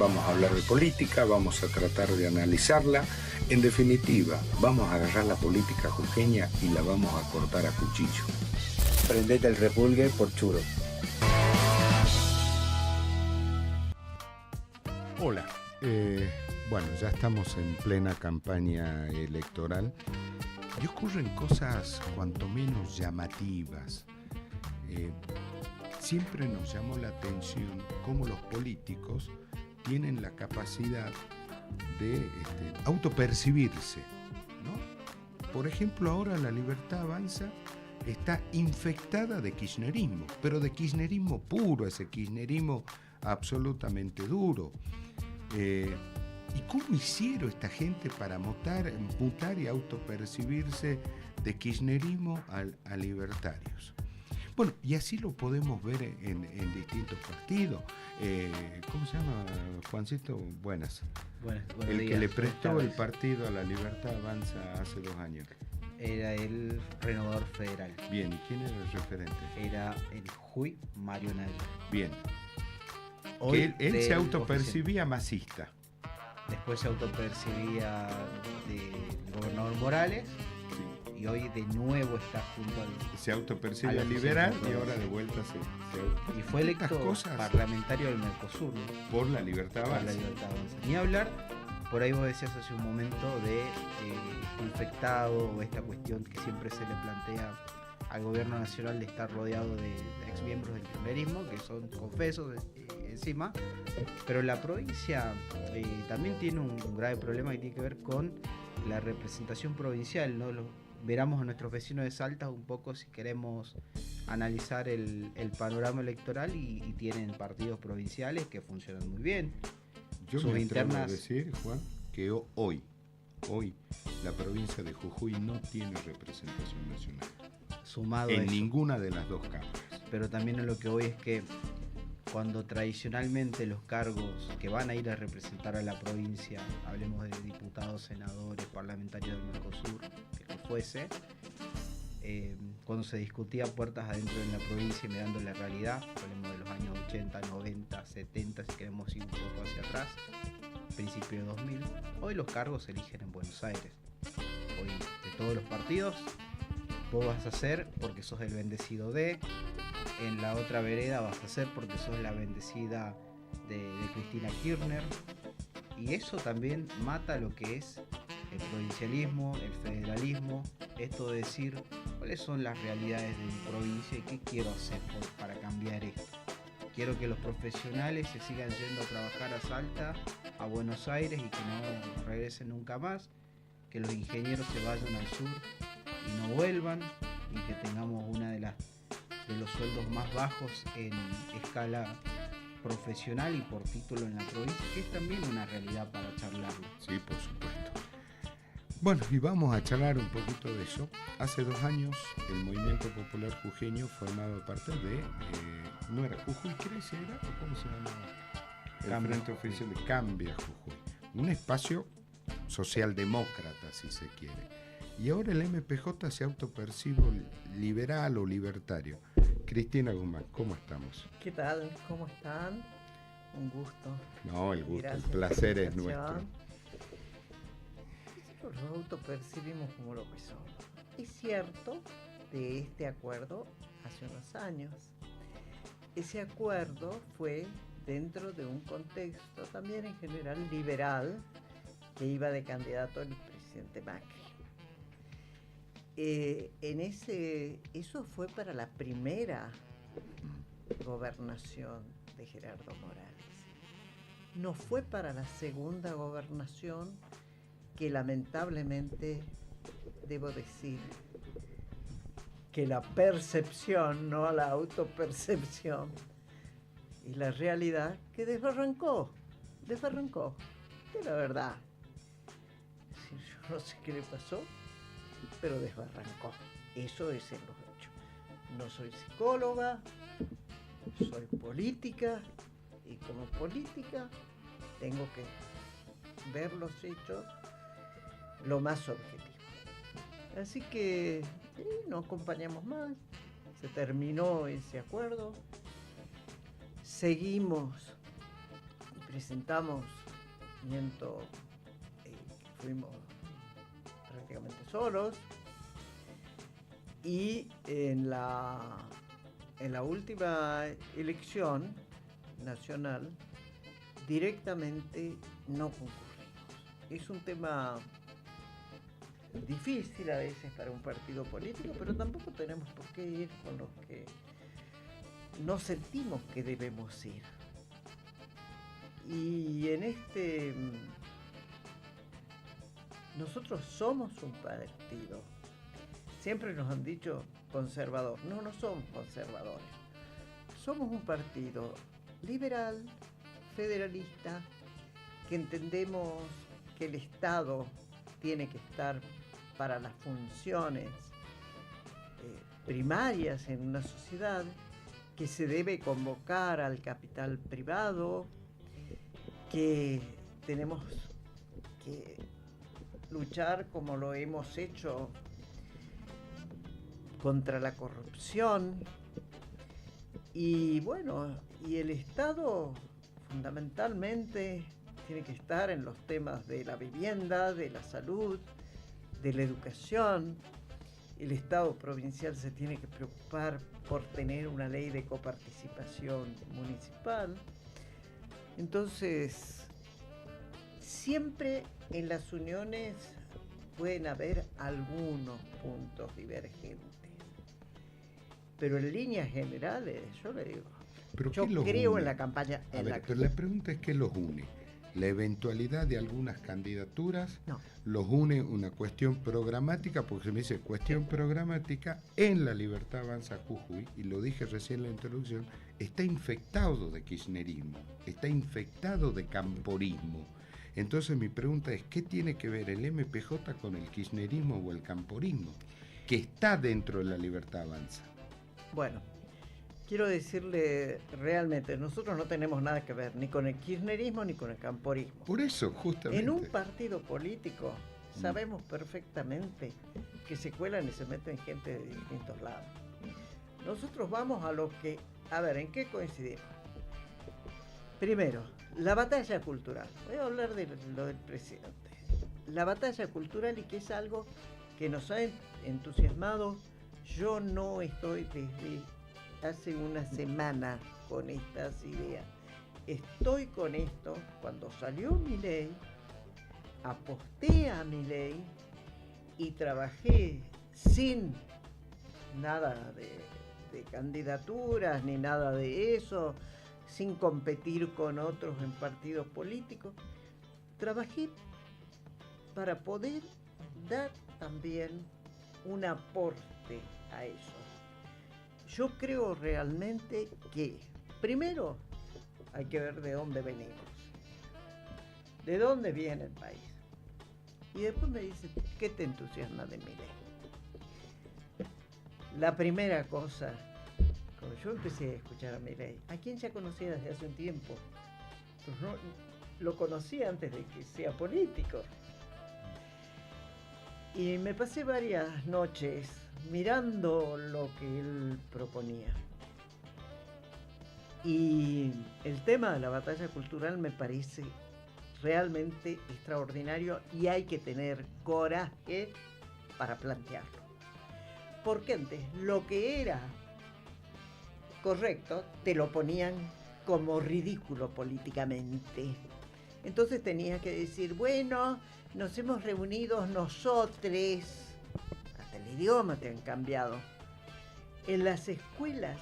vamos a hablar de política, vamos a tratar de analizarla. En definitiva, vamos a agarrar la política jujeña y la vamos a cortar a cuchillo. Prendete el repulgue por churo. Hola, bueno, ya estamos en plena campaña electoral y ocurren cosas cuanto menos llamativas. Siempre nos llamó la atención cómo los políticos tienen la capacidad de autopercibirse, ¿no? Por ejemplo, ahora La Libertad Avanza está infectada de kirchnerismo, pero de kirchnerismo puro, ese kirchnerismo absolutamente duro. ¿Y cómo hicieron esta gente para mutar y autopercibirse de kirchnerismo a libertarios? Bueno, y así lo podemos ver en distintos partidos. ¿Cómo se llama, Juancito? Buenas. El días. Que le prestó el partido a La Libertad Avanza hace 2 años. Era el Renovador Federal. Bien, ¿y quién era el referente? Era el Juy Mario Nadie. Bien. Hoy que él se autopercibía masista. Después se autopercibía del gobernador Morales. Sí. Y hoy de nuevo está junto al... Se autopercibe liberal y ahora de vuelta se y fue electo parlamentario del Mercosur, ¿no? Por La Libertad Avanza. Ni hablar, por ahí vos decías hace un momento de infectado, o esta cuestión que siempre se le plantea al gobierno nacional de estar rodeado de exmiembros del kirchnerismo, que son confesos encima, pero la provincia también tiene un grave problema que tiene que ver con la representación provincial, ¿no? Veramos a nuestros vecinos de Salta un poco si queremos analizar el panorama electoral y tienen partidos provinciales que funcionan muy bien. Yo me atrevo a decir, Juan, que hoy la provincia de Jujuy no tiene representación nacional. Sumado en ninguna de las dos cámaras. Pero también lo que hoy es que cuando tradicionalmente los cargos que van a ir a representar a la provincia, hablemos de diputados, senadores, parlamentarios del Mercosur, que fuese, cuando se discutía puertas adentro en la provincia y mirando la realidad, hablemos de los años 80, 90, 70, si queremos ir un poco hacia atrás, principio de 2000, hoy los cargos se eligen en Buenos Aires. Hoy de todos los partidos, vos vas a ser porque sos el bendecido de, en la otra vereda vas a ser porque sos la bendecida de Cristina Kirchner, y eso también mata lo que es el provincialismo, el federalismo, esto de decir cuáles son las realidades de mi provincia y qué quiero hacer para cambiar esto. Quiero que los profesionales se sigan yendo a trabajar a Salta, a Buenos Aires y que no regresen nunca más, que los ingenieros se vayan al sur y no vuelvan, y que tengamos una de los sueldos más bajos en escala profesional y por título en la provincia, que es también una realidad para charlarlo. Sí, por supuesto. Bueno, y vamos a charlar un poquito de eso. Hace 2 años el Movimiento Popular Jujeño formaba parte de, no era Jujuy Crece, ¿era? ¿O cómo se llamaba? El Frente Oficial de Cambia Jujuy. Un espacio socialdemócrata, si se quiere. Y ahora el MPJ se autopercibe liberal o libertario. Cristina Guzmán, ¿cómo estamos? ¿Qué tal? ¿Cómo están? Un gusto. No, el gusto, el placer es nuestro. Nosotros nos autopercibimos como lo que somos. Es cierto de este acuerdo hace unos años. Ese acuerdo fue dentro de un contexto también en general liberal que iba de candidato el presidente Macri. Eso fue para la primera gobernación de Gerardo Morales. No fue para la segunda gobernación, que lamentablemente debo decir que la percepción, no la autopercepción, y la realidad que desbarrancó, de la verdad. Yo no sé qué le pasó, pero desbarrancó. Eso es en los hechos. No soy psicóloga, soy política, y como política tengo que ver los hechos lo más objetivo. Así que no acompañamos más, se terminó ese acuerdo, seguimos presentamos fuimos prácticamente solos, y en la última elección nacional directamente no concurrimos. Es un tema difícil a veces para un partido político, pero tampoco tenemos por qué ir con los que no sentimos que debemos ir. Y nosotros somos un partido. Siempre nos han dicho conservador. No somos conservadores. Somos un partido liberal, federalista, que entendemos que el Estado tiene que estar para las funciones primarias en una sociedad, que se debe convocar al capital privado, que tenemos que luchar como lo hemos hecho contra la corrupción, y bueno, y el Estado fundamentalmente tiene que estar en los temas de la vivienda, de la salud, de la educación. El Estado provincial se tiene que preocupar por tener una ley de coparticipación municipal. Entonces, siempre en las uniones pueden haber algunos puntos divergentes, pero en líneas generales, yo le digo, ¿Pero yo qué los creo une? en la campaña. Pero la pregunta es: ¿qué los une? ¿La eventualidad de algunas candidaturas? No. ¿Los une una cuestión programática? Porque se me dice cuestión programática en La Libertad Avanza Jujuy, y lo dije recién en la introducción, está infectado de kirchnerismo, está infectado de camporismo. Entonces mi pregunta es: ¿qué tiene que ver el MPJ con el kirchnerismo o el camporismo, que está dentro de La Libertad Avanza? Bueno, quiero decirle realmente, nosotros no tenemos nada que ver ni con el kirchnerismo ni con el camporismo. Por eso, justamente. En un partido político sabemos perfectamente que se cuelan y se meten gente de distintos lados. Nosotros vamos a lo que... A ver, ¿en qué coincidimos? Primero, la batalla cultural. Voy a hablar de lo del presidente. La batalla cultural, y que es algo que nos ha entusiasmado. Yo no estoy desde hace una semana con estas ideas. Estoy con esto. Cuando salió Milei, aposté a Milei y trabajé sin nada de candidaturas ni nada de eso, sin competir con otros en partidos políticos. Trabajé para poder dar también un aporte a eso. Yo creo realmente que primero hay que ver de dónde venimos, de dónde viene el país. Y después me dice, ¿qué te entusiasma de Milei? La primera cosa, cuando yo empecé a escuchar a Milei, a quien ya conocía desde hace un tiempo, pues no, lo conocía antes de que sea político. Y me pasé varias noches mirando lo que él proponía. Y el tema de la batalla cultural me parece realmente extraordinario, y hay que tener coraje para plantearlo. Porque antes lo que era correcto te lo ponían como ridículo políticamente. Entonces tenía que decir, bueno, nos hemos reunido nosotros. Hasta el idioma te han cambiado. En las escuelas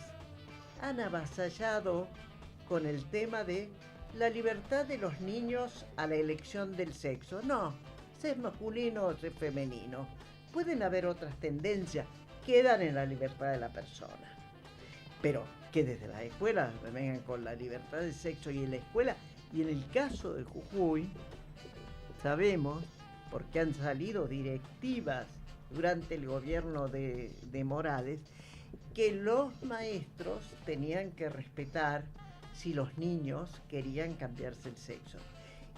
han avasallado con el tema de la libertad de los niños a la elección del sexo. No, ser masculino o ser femenino. Pueden haber otras tendencias, quedan en la libertad de la persona. Pero que desde la escuela me vengan con la libertad del sexo y en la escuela. Y en el caso de Jujuy, sabemos, porque han salido directivas durante el gobierno de Morales, que los maestros tenían que respetar si los niños querían cambiarse el sexo.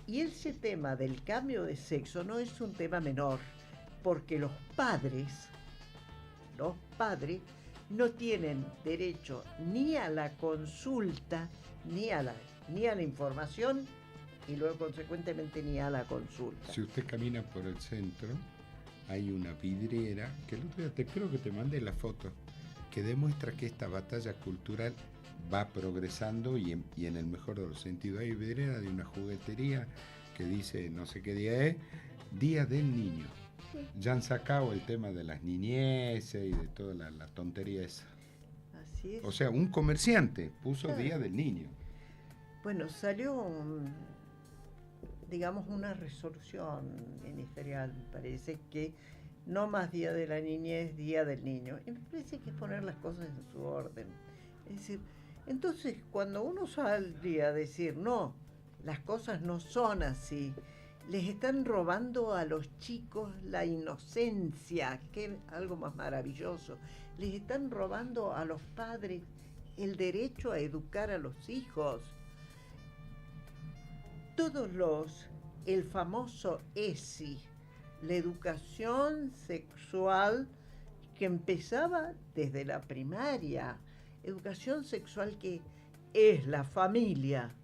Y ese tema del cambio de sexo no es un tema menor, porque los padres no tienen derecho ni a la consulta, ni a la información y luego consecuentemente ni a la consulta. Si usted camina por el centro, hay una vidriera, que el otro día creo que te mandé la foto, que demuestra que esta batalla cultural va progresando y en el mejor de los sentidos. Hay vidriera de una juguetería que dice, no sé qué día es, Día del Niño. Sí. Ya han sacado el tema de las niñeces y de toda la tontería esa. Así es. O sea, un comerciante puso Claro. Día del Niño. Bueno, salió, digamos, una resolución ministerial, me parece, que no más Día de la Niñez, Día del Niño. Y me parece que es poner las cosas en su orden. Es decir, entonces, cuando uno saldría a decir, no, las cosas no son así, les están robando a los chicos la inocencia, que es algo más maravilloso. Les están robando a los padres el derecho a educar a los hijos. El famoso ESI, la educación sexual que empezaba desde la primaria, educación sexual que es la familia,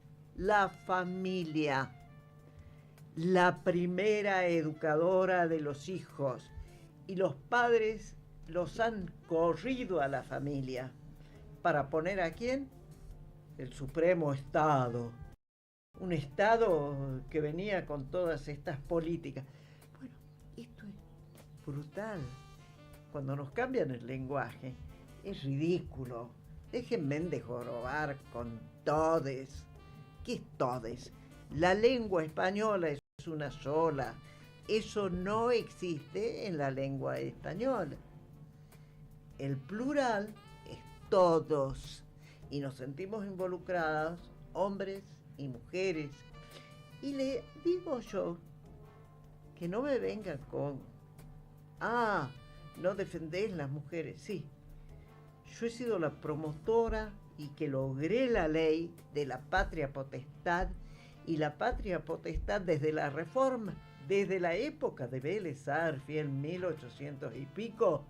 la primera educadora de los hijos, y los padres los han corrido a la familia para poner ¿a quién? El Supremo Estado. Un Estado que venía con todas estas políticas. Bueno, esto es brutal. Cuando nos cambian el lenguaje, es ridículo. Déjenme de jorobar con todes. ¿Qué es todes? La lengua española es una sola. Eso no existe en la lengua española. El plural es todos. Y nos sentimos involucrados, hombres y mujeres. Y le digo yo que no me vengan con, no defendés las mujeres. Sí, yo he sido la promotora y que logré la ley de la patria potestad, y la patria potestad desde la reforma, desde la época de Vélez Arfiel, en 1800 y pico,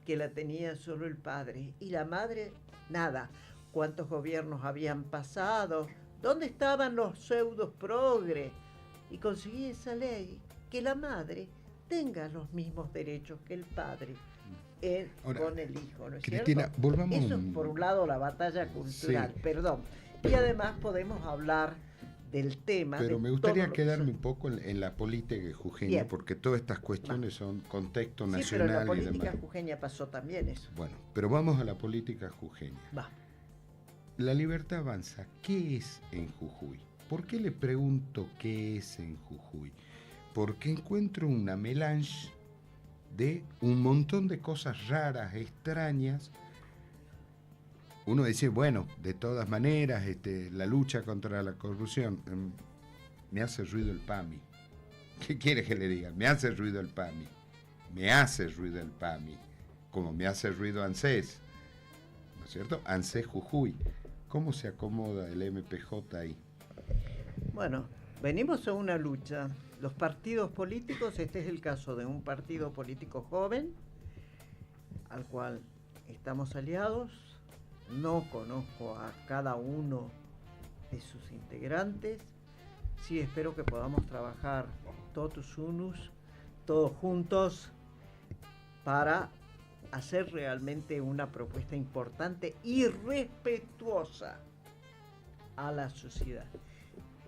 que la tenía solo el padre, y la madre, nada. ¿Cuántos gobiernos habían pasado? ¿Dónde estaban los pseudos progres? Y conseguí esa ley, que la madre tenga los mismos derechos que el padre Ahora, con el hijo, ¿no es Cristina, cierto? volvamos. Eso es por un lado la batalla cultural, Sí. perdón. Y además podemos hablar del tema. Pero de me gustaría todo lo que quedarme son- un poco en la política jujeña, Bien. porque todas estas cuestiones son contexto Sí, pero en nacional la y política demás. jujeña pasó también eso. Bueno, pero vamos a la política jujeña. Va. La Libertad Avanza, ¿qué es en Jujuy? ¿Por qué le pregunto qué es en Jujuy? Porque encuentro una melange de un montón de cosas raras, extrañas. Uno dice, bueno, de todas maneras, la lucha contra la corrupción, me hace ruido el PAMI. ¿Qué quiere que le diga? Me hace ruido el PAMI. Me hace ruido el PAMI. Como me hace ruido ANSES. ¿No es cierto? ANSES Jujuy. ¿Cómo se acomoda el MPJ ahí? Bueno, venimos a una lucha. Los partidos políticos, este es el caso de un partido político joven, al cual estamos aliados. No conozco a cada uno de sus integrantes. Sí, espero que podamos trabajar totus unus, todos juntos, para hacer realmente una propuesta importante y respetuosa a la sociedad.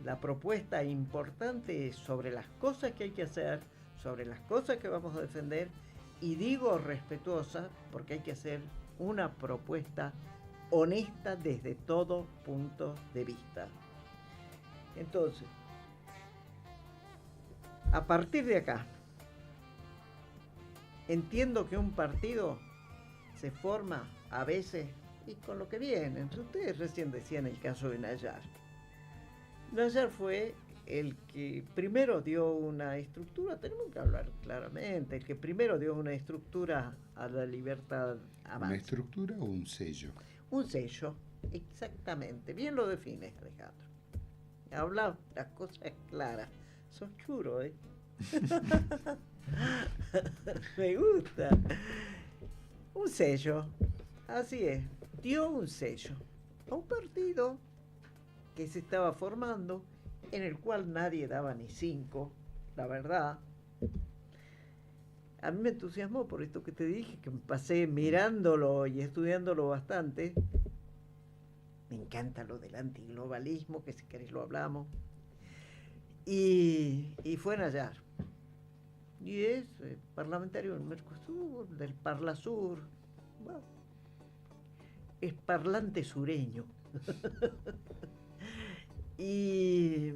La propuesta importante es sobre las cosas que hay que hacer, sobre las cosas que vamos a defender, y digo respetuosa porque hay que hacer una propuesta honesta desde todo punto de vista. Entonces, a partir de acá, entiendo que un partido se forma a veces y con lo que viene. Ustedes recién decían el caso de Nayar. Nayar fue el que primero dio una estructura, tenemos que hablar claramente, el que primero dio una estructura a la Libertad Avanza. ¿Una estructura o un sello? Un sello, exactamente. Bien lo defines, Alejandro. Habla las cosas claras. Sos churo, ¿eh? Me gusta. Un sello, así es. Dio un sello a un partido que se estaba formando en el cual nadie daba ni 5, la verdad. A mí me entusiasmó por esto que te dije, que me pasé mirándolo y estudiándolo bastante. Me encanta lo del antiglobalismo, que si querés lo hablamos. Y fue en Nayar. Y es parlamentario del Mercosur, del Parlasur. Bueno, es parlante sureño. y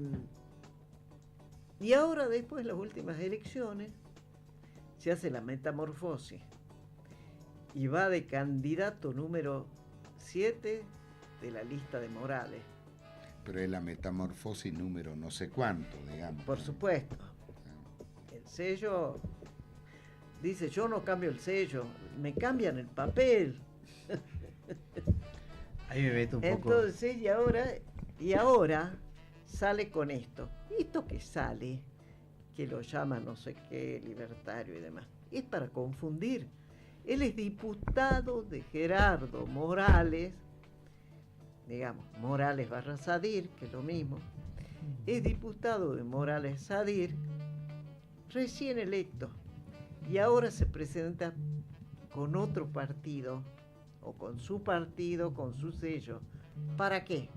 ahora, después de las últimas elecciones, se hace la metamorfosis y va de candidato número 7 de la lista de Morales. Pero es la metamorfosis número no sé cuánto, digamos. Por supuesto. El sello, dice, yo no cambio el sello, me cambian el papel. Ahí me meto un poco. Entonces, y ahora sale con esto. Esto que sale, que lo llama no sé qué, libertario y demás, es para confundir. Él es diputado de Gerardo Morales, digamos, Morales / Sadir, que es lo mismo. Es diputado de Morales Sadir, recién electo, y ahora se presenta con otro partido, o con su partido, con su sello. ¿Para qué?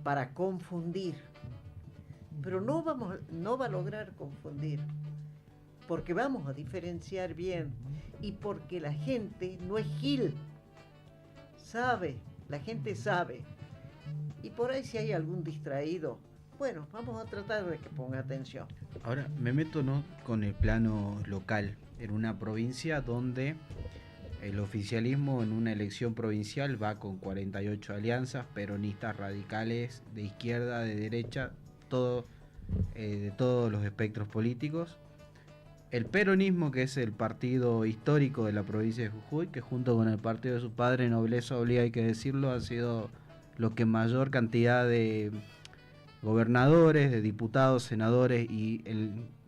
Para confundir. Pero no va a lograr confundir, porque vamos a diferenciar bien y porque la gente no es gil, sabe, la gente sabe. Y por ahí si hay algún distraído, bueno, vamos a tratar de que ponga atención. Ahora me meto, ¿no?, con el plano local, en una provincia donde el oficialismo en una elección provincial va con 48 alianzas, peronistas, radicales, de izquierda, de derecha, todo, de todos los espectros políticos. El peronismo, que es el partido histórico de la provincia de Jujuy, que junto con el partido de su padre, Nobleza Obliga, hay que decirlo, ha sido lo que mayor cantidad de gobernadores, de diputados, senadores y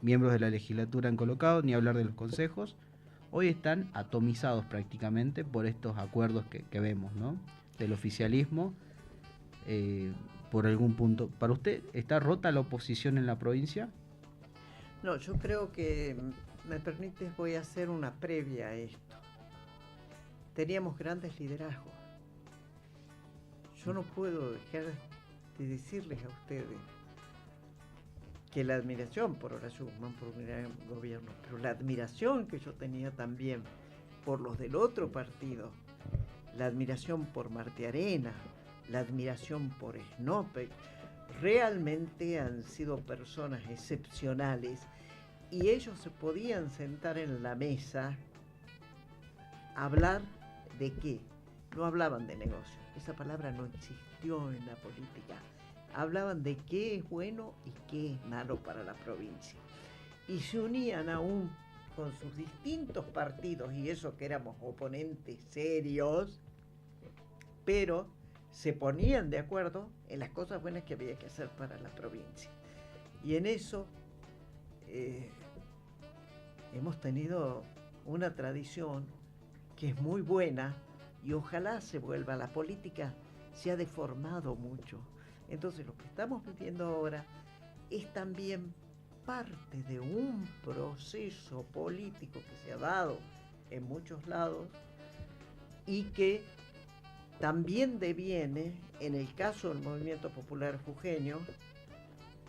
miembros de la legislatura han colocado, ni hablar de los consejos. Hoy están atomizados prácticamente por estos acuerdos que vemos, ¿no?, del oficialismo. Por algún punto, ¿para usted está rota la oposición en la provincia? No, yo creo que, me permites, voy a hacer una previa a esto. Teníamos grandes liderazgos. Yo no puedo dejar de decirles a ustedes que la admiración por Horacio Guzmán, por un gran gobierno, pero la admiración que yo tenía también por los del otro partido, la admiración por Martiarena, la admiración por Snopek, realmente han sido personas excepcionales y ellos se podían sentar en la mesa a hablar de qué. No hablaban de negocio, esa palabra no existió en la política. Hablaban de qué es bueno y qué es malo para la provincia. Y se unían aún con sus distintos partidos, y eso que éramos oponentes serios, pero se ponían de acuerdo en las cosas buenas que había que hacer para la provincia. Y en eso hemos tenido una tradición que es muy buena y ojalá se vuelva. La política se ha deformado mucho. Entonces lo que estamos viviendo ahora es también parte de un proceso político que se ha dado en muchos lados y que también deviene, en el caso del Movimiento Popular Jujeño,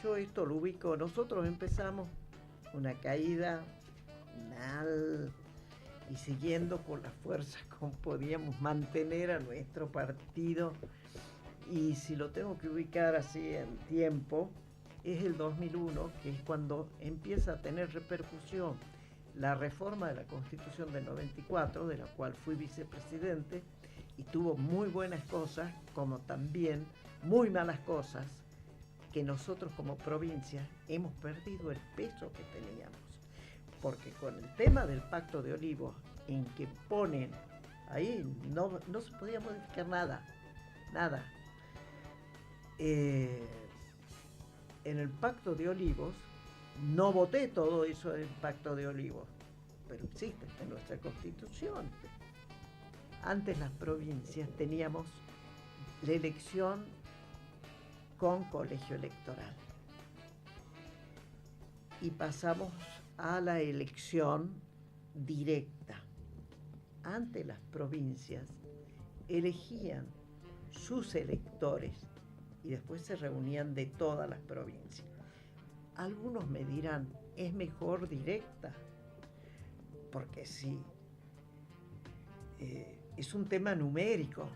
yo esto lo ubico, nosotros empezamos una caída mal y siguiendo con las fuerzas como podíamos mantener a nuestro partido, y si lo tengo que ubicar así en tiempo, es el 2001, que es cuando empieza a tener repercusión la reforma de la Constitución del 94, de la cual fui vicepresidente, y tuvo muy buenas cosas, como también muy malas cosas, que nosotros como provincia hemos perdido el peso que teníamos. Porque con el tema del Pacto de Olivos, en que ponen, ahí no se podía modificar nada. En el Pacto de Olivos, no voté todo eso del Pacto de Olivos, pero existe en nuestra Constitución. Antes las provincias teníamos la elección con colegio electoral. y pasamos a la elección directa. Antes las provincias elegían sus electores y después se reunían de todas las provincias. Algunos me dirán, es mejor directa, porque sí, es un tema numérico,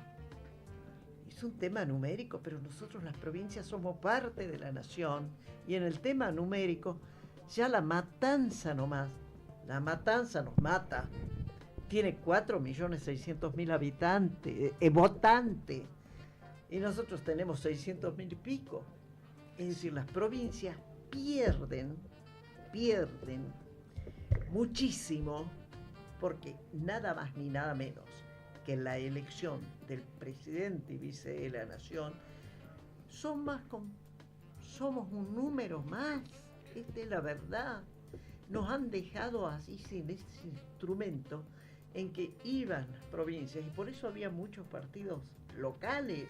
pero nosotros las provincias somos parte de la nación y en el tema numérico ya la matanza nomás, la matanza nos mata. Tiene 4.600.000 habitantes, votantes, y nosotros tenemos 600.000 y pico. Es decir, las provincias pierden muchísimo, porque nada más ni nada menos que la elección del presidente y vice de la nación somos un número más. Esta es la verdad. Nos han dejado así sin ese instrumento en que iban las provincias, y por eso había muchos partidos locales,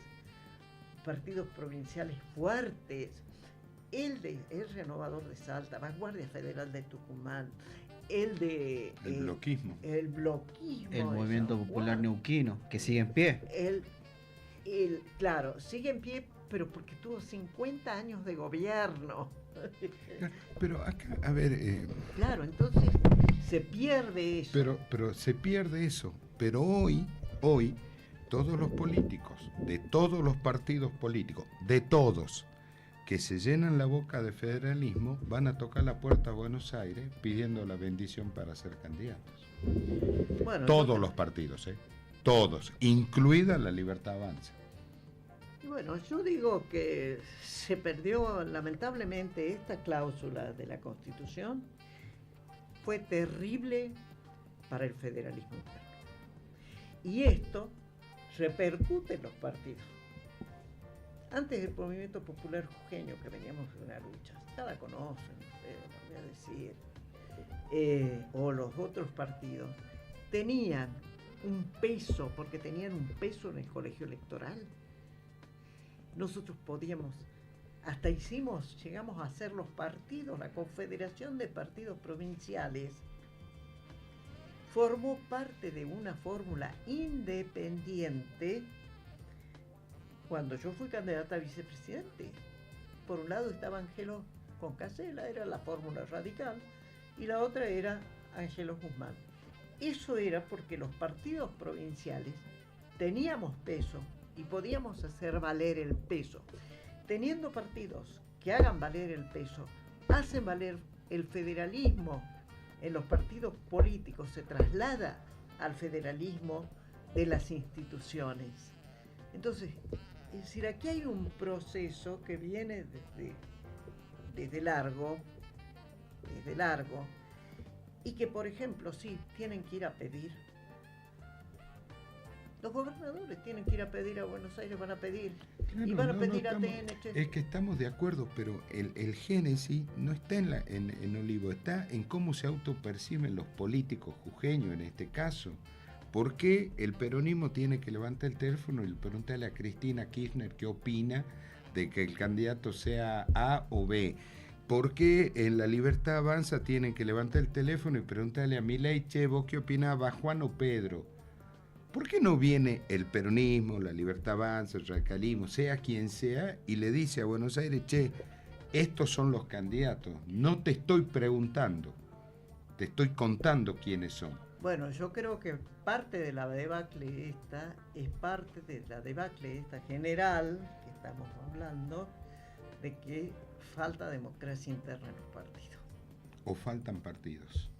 partidos provinciales fuertes, el Renovador de Salta, Vanguardia Federal de Tucumán, el bloquismo, el Movimiento Popular Neuquino, que sigue en pie. Claro, sigue en pie, pero porque tuvo 50 años de gobierno. Pero acá, a ver... Claro, entonces se pierde eso. Pero se pierde eso. Pero hoy, todos los políticos, de todos los partidos políticos, de todos, que se llenan la boca de federalismo, van a tocar la puerta a Buenos Aires pidiendo la bendición para ser candidatos. Bueno, todos los partidos, todos, incluida la Libertad Avanza. Bueno, yo digo que se perdió lamentablemente esta cláusula de la Constitución. Fue terrible para el federalismo interno. Y esto repercute en los partidos. Antes del Movimiento Popular Jujeño, que veníamos de una lucha, ya la conocen, no voy a decir, o los otros partidos, tenían un peso, porque tenían un peso en el colegio electoral. Nosotros podíamos, llegamos a hacer los partidos, la Confederación de Partidos Provinciales formó parte de una fórmula independiente cuando yo fui candidata a vicepresidente. Por un lado estaba Angelo Concasela, era la fórmula radical, y la otra era Angelo Guzmán. Eso era porque los partidos provinciales teníamos peso y podíamos hacer valer el peso. Teniendo partidos que hagan valer el peso, hacen valer el federalismo en los partidos políticos, se traslada al federalismo de las instituciones. Entonces, es decir, aquí hay un proceso que viene desde largo, y que, por ejemplo, sí, tienen que ir a pedir. Los gobernadores tienen que ir a pedir a Buenos Aires, van a pedir, claro, y van a pedir a TN. Es que estamos de acuerdo, pero el génesis no está en Olivo, está en cómo se autoperciben los políticos jujeños en este caso. ¿Por qué el peronismo tiene que levantar el teléfono y preguntarle a Cristina Kirchner qué opina de que el candidato sea A o B? ¿Por qué en la Libertad Avanza tienen que levantar el teléfono y preguntarle a Milei, che, vos qué opinabas, Juan o Pedro? ¿Por qué no viene el peronismo, la Libertad Avanza, el radicalismo, sea quien sea, y le dice a Buenos Aires, che, estos son los candidatos? No te estoy preguntando, te estoy contando quiénes son. Bueno, yo creo que parte de la debacle esta es parte de la debacle esta general que estamos hablando, de que falta democracia interna en los partidos. O faltan partidos.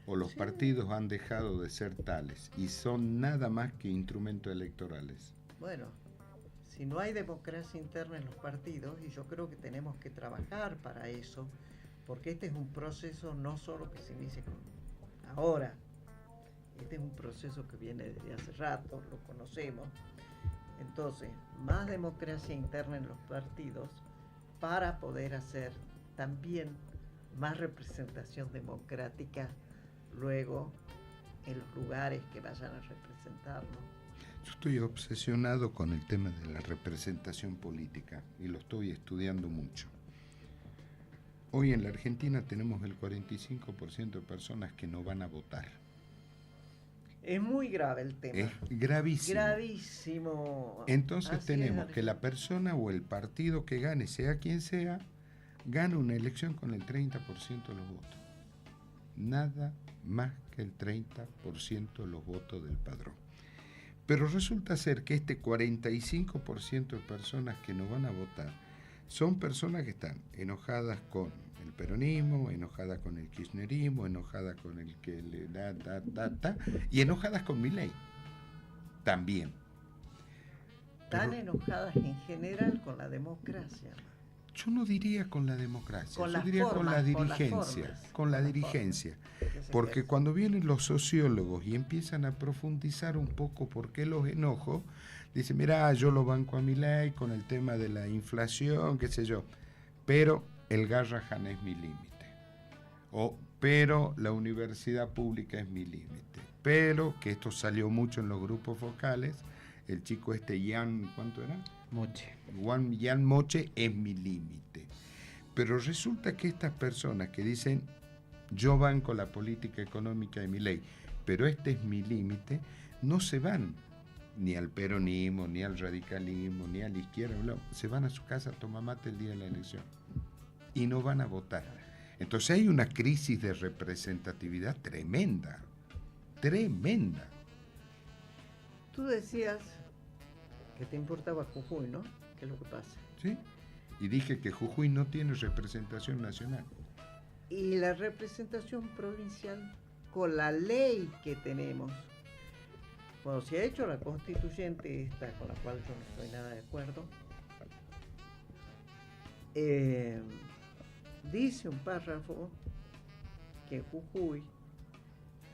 O los partidos han dejado de ser tales y son nada más que instrumentos electorales. Bueno, si no hay democracia interna en los partidos, y yo creo que tenemos que trabajar para eso, porque este es un proceso no solo que se inicia ahora, este es un proceso que viene desde hace rato, lo conocemos. Entonces, más democracia interna en los partidos para poder hacer también más representación democrática luego en los lugares que vayan a representarnos. Yo estoy obsesionado con el tema de la representación política y lo estoy estudiando mucho. Hoy en la Argentina tenemos el 45% de personas que no van a votar. Es muy grave el tema. Es gravísimo. Gravísimo. Entonces Así tenemos es, que la persona o el partido que gane, sea quien sea, gana una elección con el 30% de los votos. Nada más que el 30% de los votos del padrón. Pero resulta ser que este 45% de personas que no van a votar son personas que están enojadas con el peronismo, enojadas con el kirchnerismo, enojadas con el que le da, y enojadas con Milei también. Tan Pero enojadas en general con la democracia. yo no diría con la democracia, Con yo las diría con la formas, dirigencia, con la dirigencia. Que se Porque piensa. cuando vienen los sociólogos y empiezan a profundizar un poco por qué los enojos, dicen, mira, yo lo banco a Milei con el tema de la inflación, qué sé yo, pero el Garrahan es mi límite. Pero la universidad pública es mi límite. Pero, que esto salió mucho en los grupos focales, el chico Jan, ¿cuánto era? Moche. Jan Moche es mi límite. Pero resulta que estas personas que dicen, yo banco la política económica de Milei, pero este es mi límite, no se van ni al peronismo, ni al radicalismo, ni a la izquierda, no, se van a su casa a tomar mate el día de la elección y no van a votar. Entonces hay una crisis de representatividad tremenda, tremenda. Tú decías que te importaba Jujuy, ¿no? ¿Qué es lo que pasa? ¿Sí? Y dije que Jujuy no tiene representación nacional. Y la representación provincial, con la ley que tenemos, cuando se ha hecho la constituyente esta, con la cual yo no estoy nada de acuerdo, dice un párrafo que en Jujuy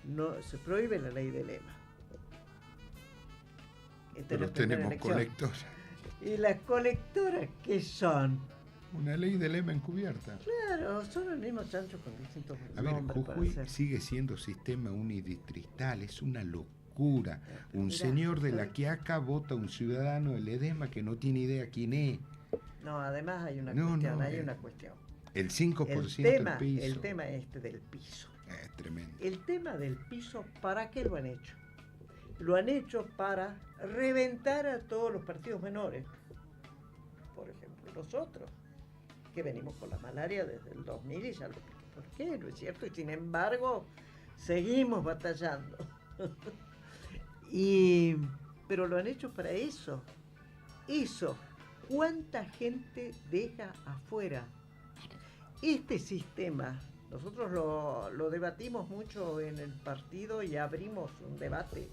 no se prohíbe la ley de lema. Esta es Pero la primera tenemos elección. colectoras. ¿Y las colectoras qué son? Una ley de lema encubierta. Claro, son el mismo chancho con distintos A ver, nombres para Jujuy hacer. sigue siendo sistema unidistrital, es una locura. Un Mirá, señor de la ¿sabes? Quiaca vota a un ciudadano del Edesma que no tiene idea quién es. No, además hay una No, cuestión, no, hay una cuestión. El 5% El piso. tema este del piso. Es tremendo. El tema del piso, ¿para qué lo han hecho? Lo han hecho para reventar a todos los partidos menores. Por ejemplo, nosotros, que venimos con la malaria desde el 2000 y ya lo expliqué por qué, ¿no es cierto? Y sin embargo, seguimos batallando. Pero lo han hecho para eso. Eso. ¿Cuánta gente deja afuera? Este sistema, nosotros lo debatimos mucho en el partido y abrimos un debate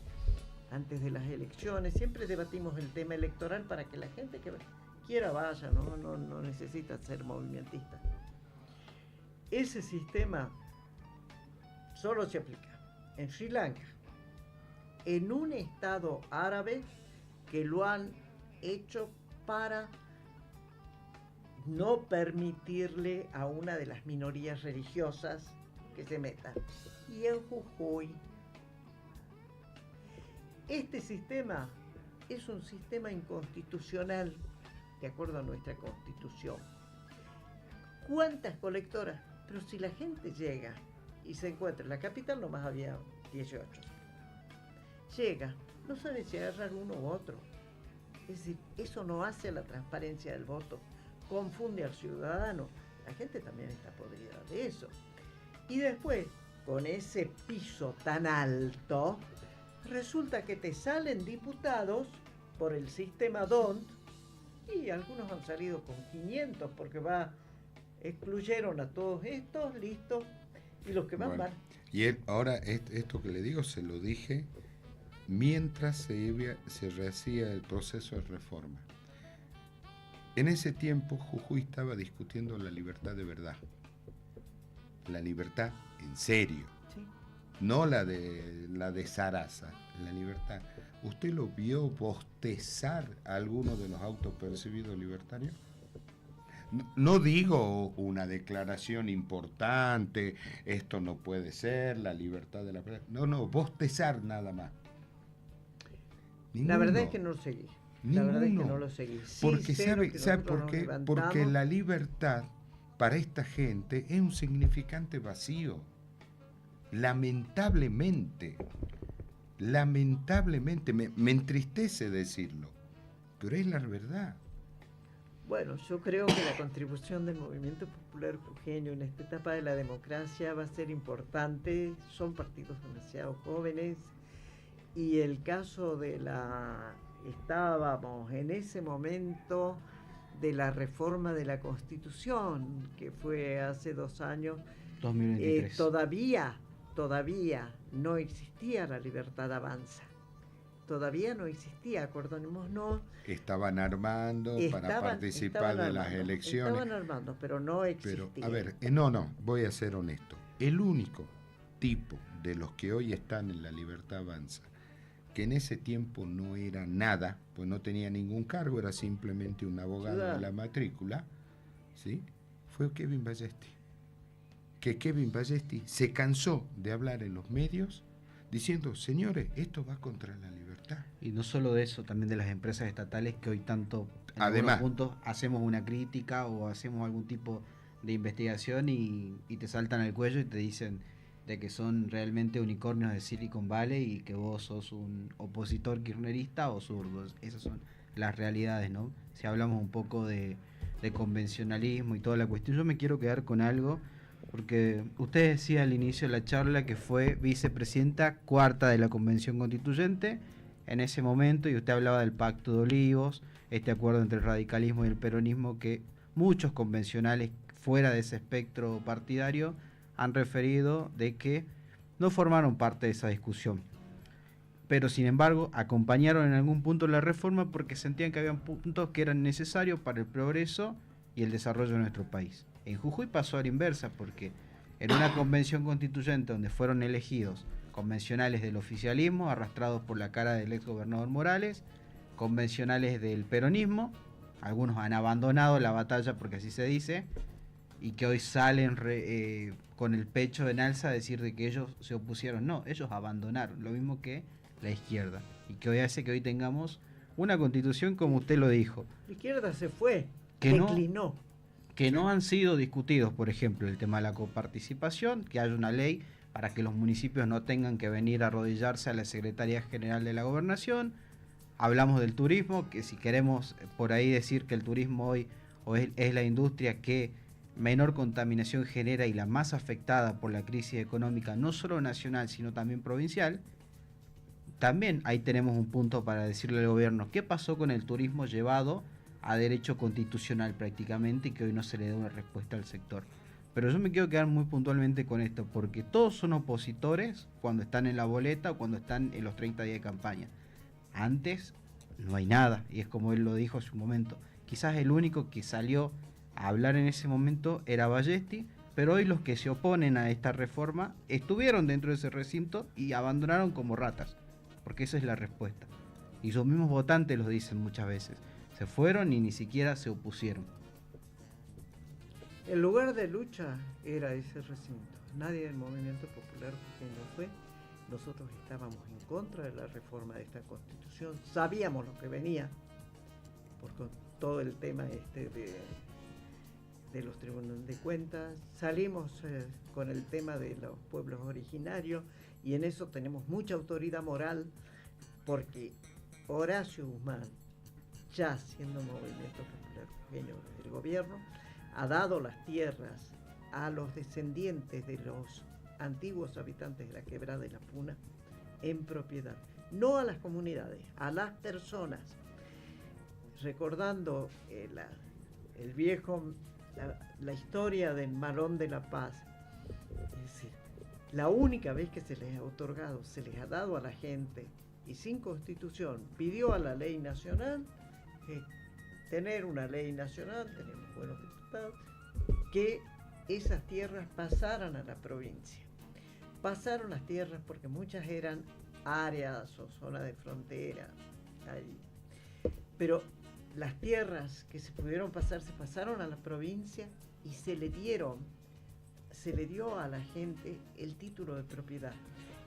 antes de las elecciones. Siempre debatimos el tema electoral para que la gente que quiera vaya, no necesita ser movimentista. Ese sistema solo se aplica en Sri Lanka, en un estado árabe que lo han hecho para no permitirle a una de las minorías religiosas que se metan. Y en Jujuy, este sistema es un sistema inconstitucional, de acuerdo a nuestra constitución. ¿Cuántas colectoras? Pero si la gente llega y se encuentra, en la capital nomás había 18. Llega, no sabe si agarrar uno u otro. Es decir, eso no hace la transparencia del voto, confunde al ciudadano. La gente también está podrida de eso. Y después, con ese piso tan alto, resulta que te salen diputados por el sistema DONT y algunos han salido con 500 porque excluyeron a todos estos, listo, y los que van Bueno, van. y ahora esto que le digo se lo dije mientras se rehacía el proceso de reforma. En ese tiempo Jujuy estaba discutiendo la libertad de verdad. La libertad en serio. Sí. No la de Sarasa, la libertad. ¿Usted lo vio bostezar a alguno de los autopercibidos libertarios? No digo una declaración importante, esto no puede ser, la libertad de la prensa. No, bostezar nada más. La verdad es que no lo seguí. La verdad es que no lo seguí. Sí, Porque sé lo que sabe nosotros por nos qué? levantamos. Porque la libertad para esta gente es un significante vacío. Lamentablemente, me entristece decirlo, pero es la verdad. Bueno, yo creo que la contribución del movimiento popular jujeño en esta etapa de la democracia va a ser importante. Son partidos demasiado jóvenes y el caso de estábamos en ese momento de la reforma de la Constitución, que fue hace 2 años. 2023. Todavía no existía la libertad avanza. Todavía no existía, acordémonos. Estaban armando para participar de las elecciones. Estaban armando, pero no existía. Pero, a ver, voy a ser honesto. El único tipo de los que hoy están en la libertad avanza, que en ese tiempo no era nada, pues no tenía ningún cargo, era simplemente un abogado de la matrícula, ¿sí? Fue Kevin Ballesti. Que Kevin Ballesti se cansó de hablar en los medios diciendo, señores, esto va contra la libertad. Y no solo de eso, también de las empresas estatales que hoy tanto, en Además, algunos puntos, hacemos una crítica o hacemos algún tipo de investigación y te saltan al cuello y te dicen de que son realmente unicornios de Silicon Valley y que vos sos un opositor kirchnerista o zurdo. Esas son las realidades, ¿no? Si hablamos un poco de convencionalismo y toda la cuestión, yo me quiero quedar con algo. Porque usted decía al inicio de la charla que fue vicepresidenta cuarta de la Convención Constituyente en ese momento, y usted hablaba del Pacto de Olivos, este acuerdo entre el radicalismo y el peronismo que muchos convencionales fuera de ese espectro partidario han referido de que no formaron parte de esa discusión. Pero sin embargo acompañaron en algún punto la reforma porque sentían que había puntos que eran necesarios para el progreso y el desarrollo de nuestro país. En Jujuy pasó a la inversa, porque en una convención constituyente donde fueron elegidos convencionales del oficialismo, arrastrados por la cara del ex gobernador Morales, convencionales del peronismo, algunos han abandonado la batalla porque así se dice, y que hoy salen con el pecho en alza a decir de que ellos se opusieron. No, ellos abandonaron, lo mismo que la izquierda, y que hoy hace que hoy tengamos una constitución como usted lo dijo. La izquierda se fue, que declinó. Que no han sido discutidos, por ejemplo, el tema de la coparticipación, que haya una ley para que los municipios no tengan que venir a arrodillarse a la Secretaría General de la Gobernación. Hablamos del turismo, que si queremos por ahí decir que el turismo hoy es la industria que menor contaminación genera y la más afectada por la crisis económica, no solo nacional, sino también provincial, también ahí tenemos un punto para decirle al gobierno qué pasó con el turismo llevado a derecho constitucional prácticamente y que hoy no se le da una respuesta al sector. Pero yo me quiero quedar muy puntualmente con esto, porque todos son opositores cuando están en la boleta o cuando están en los 30 días de campaña. Antes no hay nada, y es como él lo dijo hace un momento. Quizás el único que salió a hablar en ese momento era Ballesti, pero hoy los que se oponen a esta reforma estuvieron dentro de ese recinto y abandonaron como ratas, porque esa es la respuesta. Y sus mismos votantes lo dicen muchas veces. Se fueron y ni siquiera se opusieron. El lugar de lucha era ese recinto. Nadie del movimiento popular jujeño fue. Nosotros estábamos en contra de la reforma de esta Constitución. Sabíamos lo que venía, por todo el tema de los tribunales de cuentas. Salimos con el tema de los pueblos originarios y en eso tenemos mucha autoridad moral, porque Horacio Guzmán, ya siendo movimiento popular jujeño desde el gobierno, ha dado las tierras a los descendientes de los antiguos habitantes de la Quebrada de la Puna en propiedad, no a las comunidades, a las personas, recordando la historia del Malón de la Paz. Es decir, la única vez que se les ha otorgado, se les ha dado a la gente, y sin Constitución pidió a la ley nacional tener una ley nacional, tenemos buenos diputados, que esas tierras pasaran a la provincia. Pasaron las tierras porque muchas eran áreas o zonas de frontera, ahí. Pero las tierras que se pudieron pasar se pasaron a la provincia y se le dio a la gente el título de propiedad.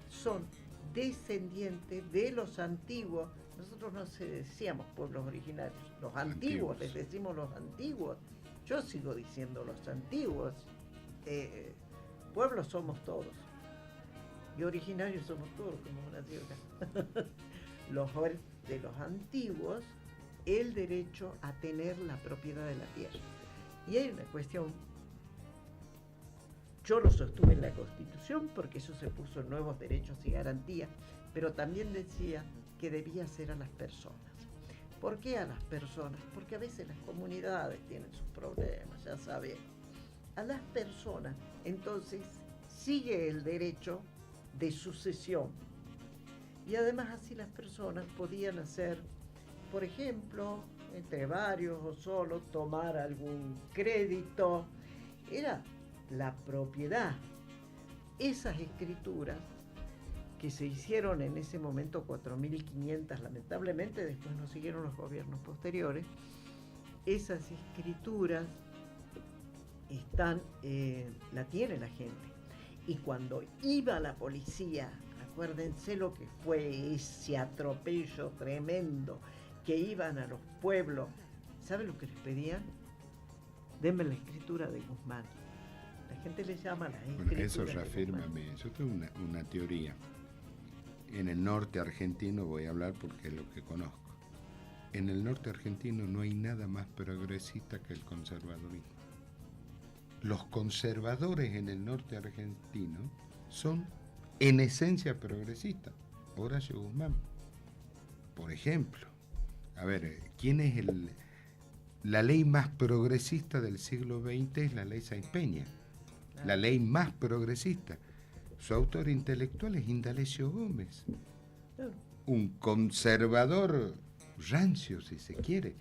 Son descendientes de los antiguos. Nosotros no decíamos pueblos originarios, los antiguos, les decimos los antiguos Yo sigo diciendo los antiguos, pueblos somos todos, y originarios somos todos, como nació acá. De los antiguos, el derecho a tener la propiedad de la tierra. Y hay una cuestión, yo lo sostuve en la Constitución porque eso se puso en nuevos derechos y garantías, pero también decía que debía ser a las personas. ¿Por qué a las personas? Porque a veces las comunidades tienen sus problemas, ya saben. A las personas, entonces, sigue el derecho de sucesión. Y además así las personas podían hacer, por ejemplo, entre varios o solo, tomar algún crédito. Era la propiedad. Esas escrituras que se hicieron en ese momento 4.500, lamentablemente después no siguieron los gobiernos posteriores, esas escrituras la tiene la gente. Y cuando iba la policía, acuérdense lo que fue ese atropello tremendo, que iban a los pueblos, ¿saben lo que les pedían? Denme la escritura de Guzmán. La gente le llama la escritura. Bueno, eso reafírmame. Yo tengo una teoría. En el norte argentino voy a hablar porque es lo que conozco. En el norte argentino no hay nada más progresista que el conservadurismo. Los conservadores en el norte argentino son en esencia progresistas. Horacio Guzmán, por ejemplo. A ver, ¿quién es la ley más progresista del siglo XX? Es la ley Sáenz Peña. La ley más progresista. Su autor intelectual es Indalecio Gómez. Un conservador rancio, si se quiere.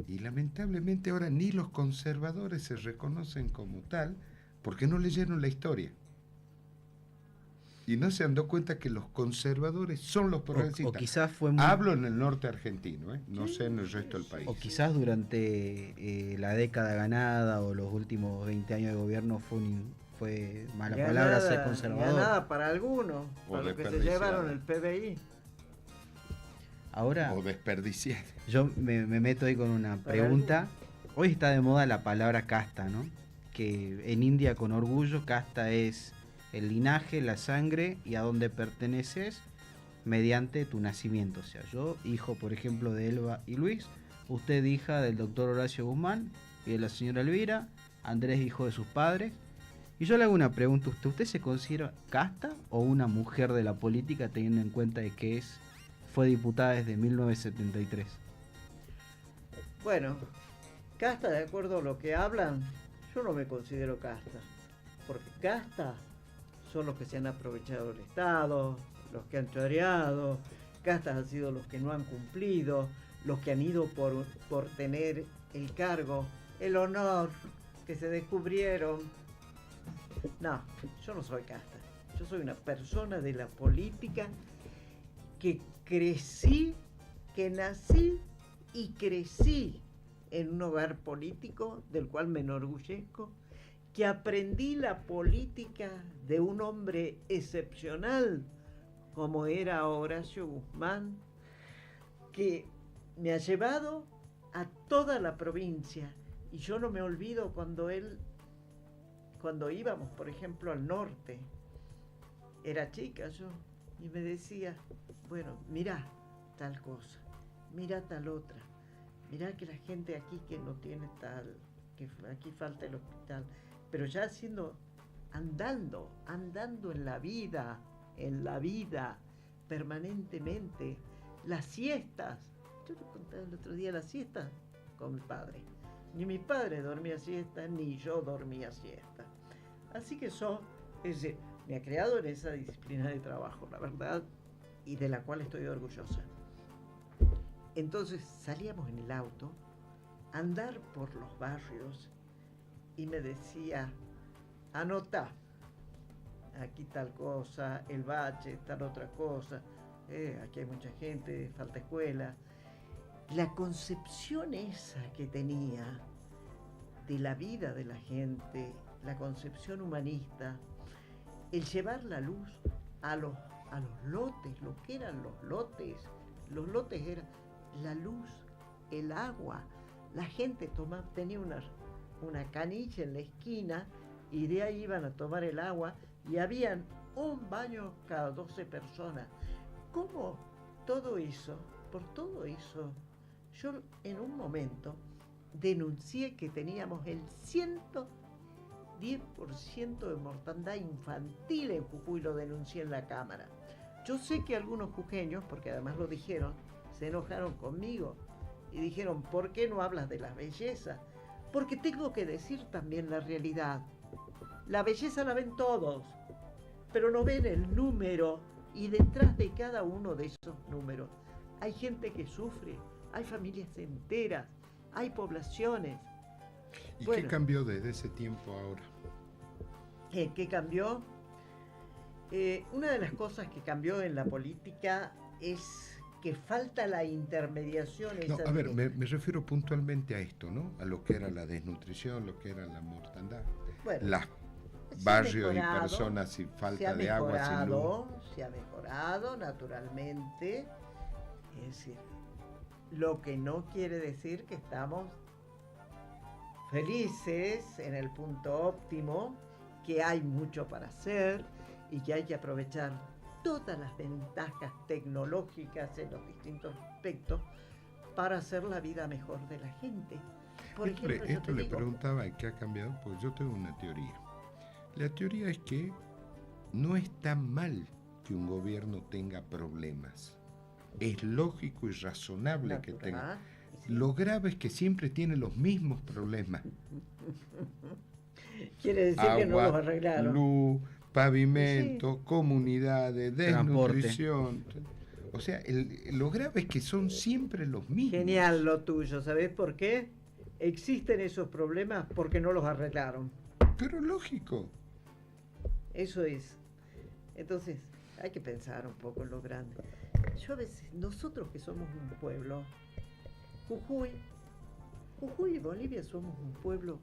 Y lamentablemente ahora ni los conservadores se reconocen como tal porque no leyeron la historia. Y no se han dado cuenta que los conservadores son los progresistas. O quizás fue Hablo en el norte argentino, no sé en el resto del país. O quizás durante la década ganada o los últimos 20 años de gobierno fue mala palabra ser conservador. Ganada para algunos, para los que se llevaron el PBI. Ahora, o desperdiciar. Yo me meto ahí con una pregunta. Hoy está de moda la palabra casta, ¿no? Que en India con orgullo casta es el linaje, la sangre y a dónde perteneces mediante tu nacimiento. O sea, yo, hijo, por ejemplo, de Elba y Luis, usted, hija del doctor Horacio Guzmán y de la señora Elvira, Andrés, hijo de sus padres. Y yo le hago una pregunta a usted. ¿Usted se considera casta o una mujer de la política teniendo en cuenta de que fue diputada desde 1973? Bueno, casta, de acuerdo a lo que hablan, yo no me considero casta. Porque casta son los que se han aprovechado del Estado, los que han choreado, castas han sido los que no han cumplido, los que han ido por tener el cargo, el honor, que se descubrieron. No, yo no soy casta. Yo soy una persona de la política que crecí, que nací y crecí en un hogar político del cual me enorgullezco, que aprendí la política de un hombre excepcional como era Horacio Guzmán, que me ha llevado a toda la provincia. Y yo no me olvido cuando íbamos, por ejemplo, al norte, era chica yo, y me decía, bueno, mirá tal cosa, mirá tal otra, mirá que la gente aquí que no tiene tal, que aquí falta el hospital, pero ya andando en la vida, permanentemente, las siestas. Yo te contaba el otro día las siestas con mi padre. Ni mi padre dormía siesta, ni yo dormía siesta. Así que me ha creado en esa disciplina de trabajo, la verdad, y de la cual estoy orgullosa. Entonces salíamos en el auto a andar por los barrios y me decía, anotá, aquí tal cosa, el bache, tal otra cosa, aquí hay mucha gente, falta escuela. La concepción esa que tenía de la vida de la gente, la concepción humanista, el llevar la luz a los lotes, lo que eran los lotes eran la luz, el agua, La gente tenía una canilla en la esquina y de ahí iban a tomar el agua y habían un baño cada 12 personas. ¿Cómo todo eso? Por todo eso, yo en un momento denuncié que teníamos el 110% de mortandad infantil en Jujuy, lo denuncié en la Cámara. Yo sé que algunos jujeños, porque además lo dijeron, se enojaron conmigo y dijeron, ¿por qué no hablas de la belleza? Porque tengo que decir también la realidad. La belleza la ven todos, pero no ven el número, y detrás de cada uno de esos números hay gente que sufre, hay familias enteras, hay poblaciones. ¿Y bueno, qué cambió desde ese tiempo a ahora? ¿Qué cambió? Una de las cosas que cambió en la política es que falta la intermediación. No, a ver, me refiero puntualmente a esto, ¿no? A lo que era la desnutrición, lo que era la mortandad, Bueno, las se ha barrios y mejorado, personas sin se ha falta de agua, sin luz. Se ha mejorado naturalmente. Es decir, lo que no quiere decir que estamos felices en el punto óptimo, que hay mucho para hacer y que hay que aprovechar todas las ventajas tecnológicas en los distintos aspectos para hacer la vida mejor de la gente. Por ejemplo, yo Esto te le digo, preguntaba qué ha cambiado, porque yo tengo una teoría. La teoría es que no está mal que un gobierno tenga problemas. Es lógico y razonable que tenga. natural, sí. Lo grave es que siempre tiene los mismos problemas. Quiere decir que no los arreglaron. Luz, pavimento, comunidades, Transporte. desnutrición. O sea, lo grave es que son siempre los mismos. Genial lo tuyo, ¿sabés por qué? Existen esos problemas porque no los arreglaron. Pero lógico. Eso es. Entonces, hay que pensar un poco en lo grande. Yo a veces, nosotros que somos un pueblo, Jujuy y Bolivia somos un pueblo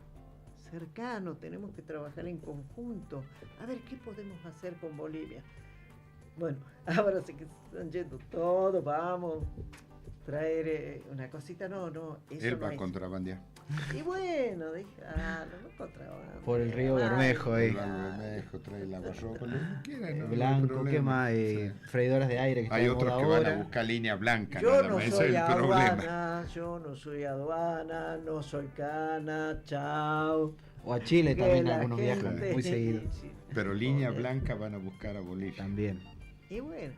cercano, tenemos que trabajar en conjunto. A ver, ¿qué podemos hacer con Bolivia? Bueno, ahora sí que se están yendo todos, vamos a traer una cosita, no, eso Él no va a es. contrabandear. Y bueno, déjalo, no contrabando. Por el río Bermejo, Él va al Bermejo, trae el lavarropa, lo que quiera, no hay Blanco, problema. ¿qué más? Sí. Freidoras de aire que Hay está de otros moda que van ahora. a buscar línea blanca, Yo nada no más, ese soy es el problema. aduana, yo no soy aduana, no soy cana, chao. O a Chile Que también la algunos gente- viajan muy seguido. sí. Pero línea Joder. blanca van a buscar a Bolivia. También. Y bueno,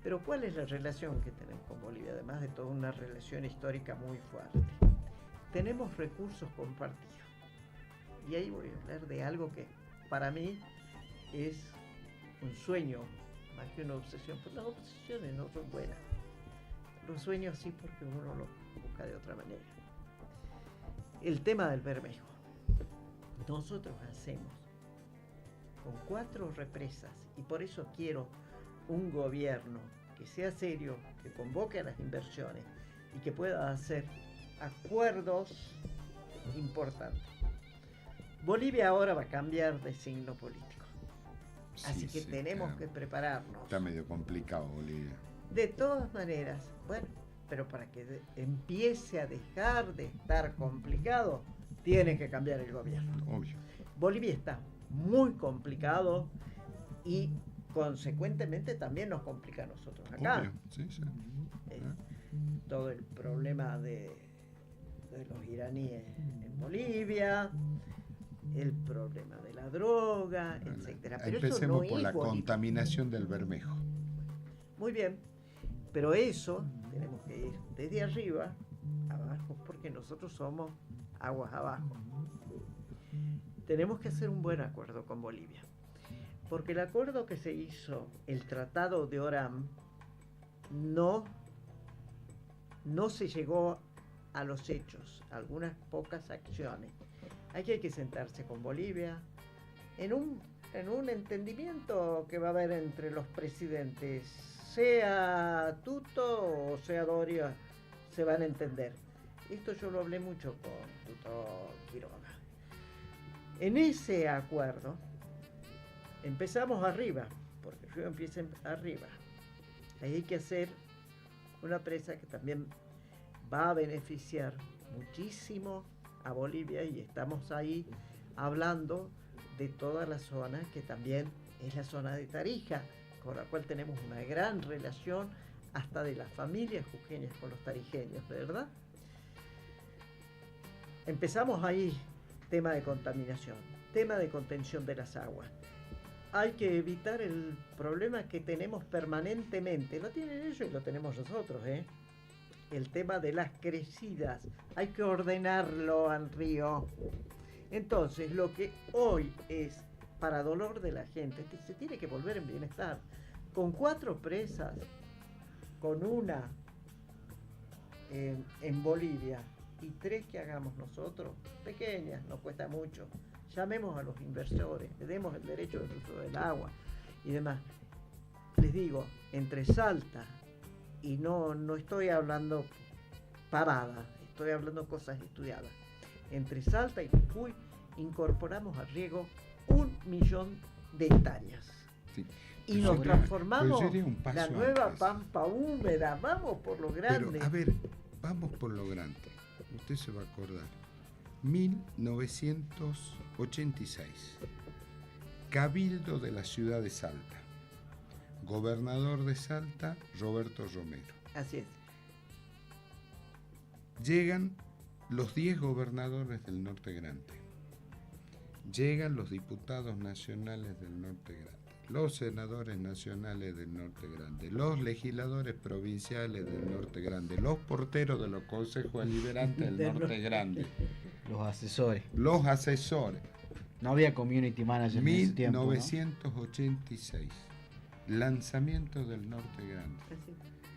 pero ¿cuál es la relación que tenemos con Bolivia? Además de toda una relación histórica muy fuerte. Tenemos recursos compartidos. Y ahí voy a hablar de algo que para mí es un sueño, más que una obsesión. Pues las obsesiones no son buenas. Los sueños sí, porque uno los busca de otra manera. El tema del Bermejo. Nosotros hacemos con 4 represas, y por eso quiero un gobierno que sea serio, que convoque a las inversiones y que pueda hacer acuerdos importantes. Bolivia ahora va a cambiar de signo político, así que tenemos que prepararnos. Está medio complicado Bolivia. De todas maneras, bueno, pero para que empiece a dejar de estar complicado, tiene que cambiar el gobierno. Obvio. Bolivia está muy complicado y consecuentemente también nos complica a nosotros acá. Obvio. Sí, sí. Todo el problema de los iraníes en Bolivia, el problema de la droga, etcétera. Pero eso Empecemos no por es la Bolivia. contaminación del Bermejo. Muy bien, pero eso tenemos que ir desde arriba abajo, porque nosotros somos aguas abajo. Tenemos que hacer un buen acuerdo con Bolivia, porque el acuerdo que se hizo, el Tratado de Orán, no se llegó a los hechos, algunas pocas acciones. Aquí hay que sentarse con Bolivia en un entendimiento que va a haber entre los presidentes, sea Tuto o sea Doria, se van a entender. Esto yo lo hablé mucho con Tuto Quiroga. En ese acuerdo empezamos arriba, porque el río empieza arriba. Ahí hay que hacer una presa que también va a beneficiar muchísimo a Bolivia y estamos ahí hablando de toda la zona que también es la zona de Tarija, con la cual tenemos una gran relación hasta de las familias jujeñas con los tarijeños, ¿verdad? Empezamos ahí, tema de contaminación, tema de contención de las aguas. Hay que evitar el problema que tenemos permanentemente, lo tienen ellos y lo tenemos nosotros, el tema de las crecidas, hay que ordenarlo al río. Entonces, lo que hoy es para dolor de la gente, se tiene que volver en bienestar. Con 4 presas, con una en Bolivia y 3 que hagamos nosotros, pequeñas, no cuesta mucho. Llamemos a los inversores, le demos el derecho del uso del agua y demás. Les digo, entre Salta, y no estoy hablando pavada, estoy hablando cosas estudiadas. Entre Salta y Jujuy incorporamos al riego 1 millón de hectáreas. Sí. Y nos transformamos la nueva antes. pampa húmeda. Vamos por lo grande. Pero, a ver, vamos por lo grande. Usted se va a acordar. 1986. Cabildo de la ciudad de Salta. Gobernador de Salta, Roberto Romero. Así es. Llegan los 10 gobernadores del Norte Grande. Llegan los diputados nacionales del Norte Grande, los senadores nacionales del Norte Grande, los legisladores provinciales del Norte Grande, los porteros de los consejos deliberantes del Norte Grande, Los asesores. los asesores. No había community manager en ese tiempo, ¿no? 1986, lanzamiento del Norte Grande. Así.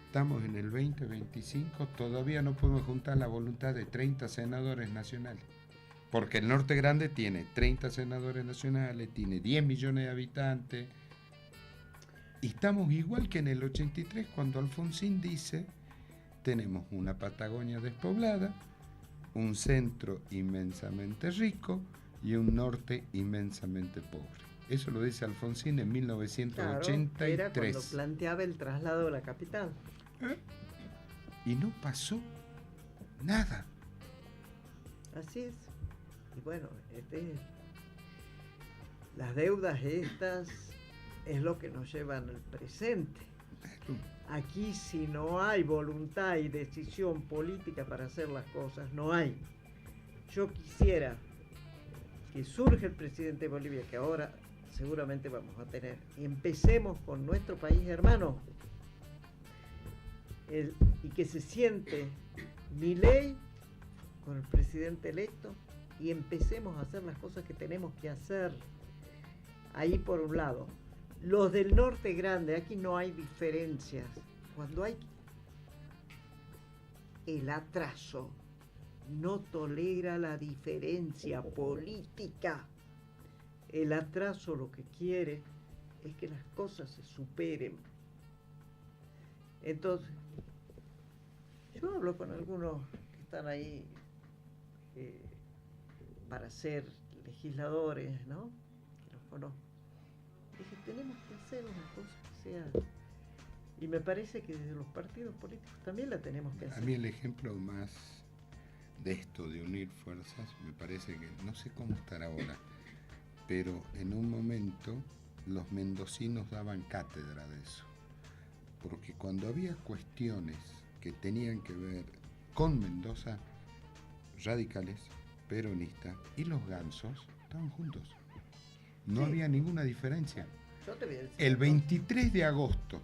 Estamos en el 2025, todavía no podemos juntar la voluntad de 30 senadores nacionales. Porque el Norte Grande tiene 30 senadores nacionales, tiene 10 millones de habitantes. Y estamos igual que en el 83, cuando Alfonsín dice, tenemos una Patagonia despoblada, un centro inmensamente rico y un norte inmensamente pobre. Eso lo dice Alfonsín en 1983. Claro, era cuando planteaba el traslado de la capital. Y no pasó nada. Así es. Y bueno, las deudas estas es lo que nos llevan al presente. Aquí si no hay voluntad y decisión política para hacer las cosas, no hay. Yo quisiera que surja el presidente de Bolivia, que ahora seguramente vamos a tener, y empecemos con nuestro país hermano, y que se siente Milei con el presidente electo, y empecemos a hacer las cosas que tenemos que hacer. Ahí por un lado. Los del Norte Grande, aquí no hay diferencias. Cuando hay el atraso, no tolera la diferencia política. El atraso lo que quiere es que las cosas se superen. Entonces, yo hablo con algunos que están ahí para ser legisladores, ¿no? Que los conozco. Dije, tenemos que hacer una cosa que sea... Y me parece que desde los partidos políticos también la tenemos que hacer. A mí el ejemplo más de esto, de unir fuerzas, me parece que, no sé cómo estará ahora, pero en un momento los mendocinos daban cátedra de eso. Porque cuando había cuestiones que tenían que ver con Mendoza, radicales, peronistas y los gansos estaban juntos. No Sí. había ninguna diferencia. Yo te voy a decir, El ¿no? 23 de agosto,